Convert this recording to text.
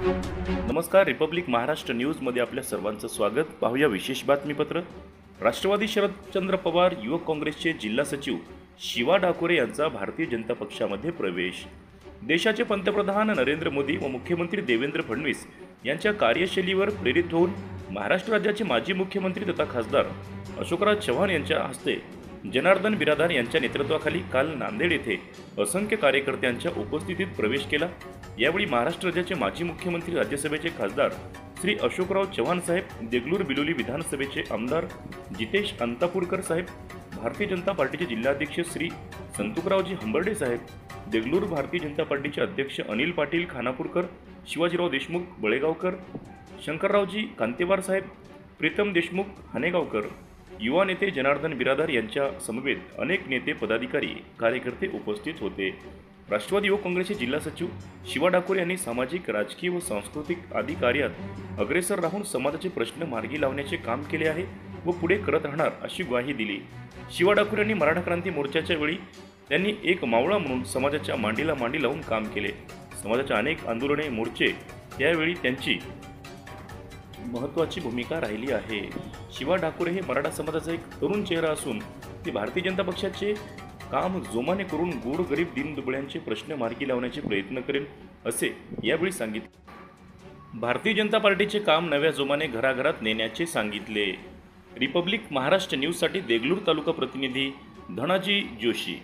नमस्कार. रिपब्लिक महाराष्ट्र न्यूजमध्ये आपल्या सर्वांचं स्वागत. पाहूया विशेष बातमीपत्र. राष्ट्रवादी शरदचंद्र पवार युवक काँग्रेसचे जिल्हा सचिव शिवा डाकोरे यांचा भारतीय जनता पक्षामध्ये प्रवेश. देशाचे पंतप्रधान नरेंद्र मोदी व मुख्यमंत्री देवेंद्र फडणवीस यांच्या कार्यशैलीवर प्रेरित होऊन महाराष्ट्र राज्याचे माजी मुख्यमंत्री तथा खासदार अशोकराव चव्हाण यांच्या हस्ते जनार्दन बिरादार यांच्या नेतृत्वाखाली काल नांदेड येथे असंख्य कार्यकर्त्यांच्या उपस्थितीत प्रवेश केला. यावेळी महाराष्ट्र राज्याचे माजी मुख्यमंत्री, राज्यसभेचे खासदार श्री अशोकराव चव्हाण साहेब, देगलूर बिलोली विधानसभेचे आमदार जितेश अंतापूरकर साहेब, भारतीय जनता पार्टीचे जिल्हाध्यक्ष श्री संतुकरावजी हंबर्डे साहेब, देगलूर भारतीय जनता पार्टीचे अध्यक्ष अनिल पाटील खानापूरकर, शिवाजीराव देशमुख बळेगावकर, शंकररावजी कांतेवार साहेब, प्रीतम देशमुख हानेगावकर, युवा नेते जनार्दन बिरादार यांच्या समवेत अनेक नेते, पदाधिकारी, कार्यकर्ते उपस्थित होते. राष्ट्रवादी युवक काँग्रेसचे जिल्हा सचिव शिवा डाकोरे यांनी सामाजिक, राजकीय व सांस्कृतिक आदी कार्यात अग्रेसर राहून समाजाचे प्रश्न मार्गी लावण्याचे काम केले आहे व पुढे करत राहणार अशी ग्वाही दिली. शिवा डाकोरे यांनी मराठा क्रांती मोर्चाच्या वेळी त्यांनी एक मावळा म्हणून समाजाच्या मांडीला मांडी लावून काम केले. समाजाच्या अनेक आंदोलने, मोर्चे यावेळी त्यांची महत्त्वाची भूमिका राहिली आहे. शिवा डाकोरे हे मराठा समाजाचा एक तरुण चेहरा असून ते भारतीय जनता पक्षाचे काम जोमाने करून गोरगरीब दीनदुबळ्यांचे प्रश्न मार्गी लावण्याचे प्रयत्न करेल असे यावेळी सांगितले. भारतीय जनता पार्टीचे काम नव्या जोमाने घराघरात नेण्याचे सांगितले. रिपब्लिक महाराष्ट्र न्यूजसाठी देगलूर तालुका प्रतिनिधी धनाजी जोशी.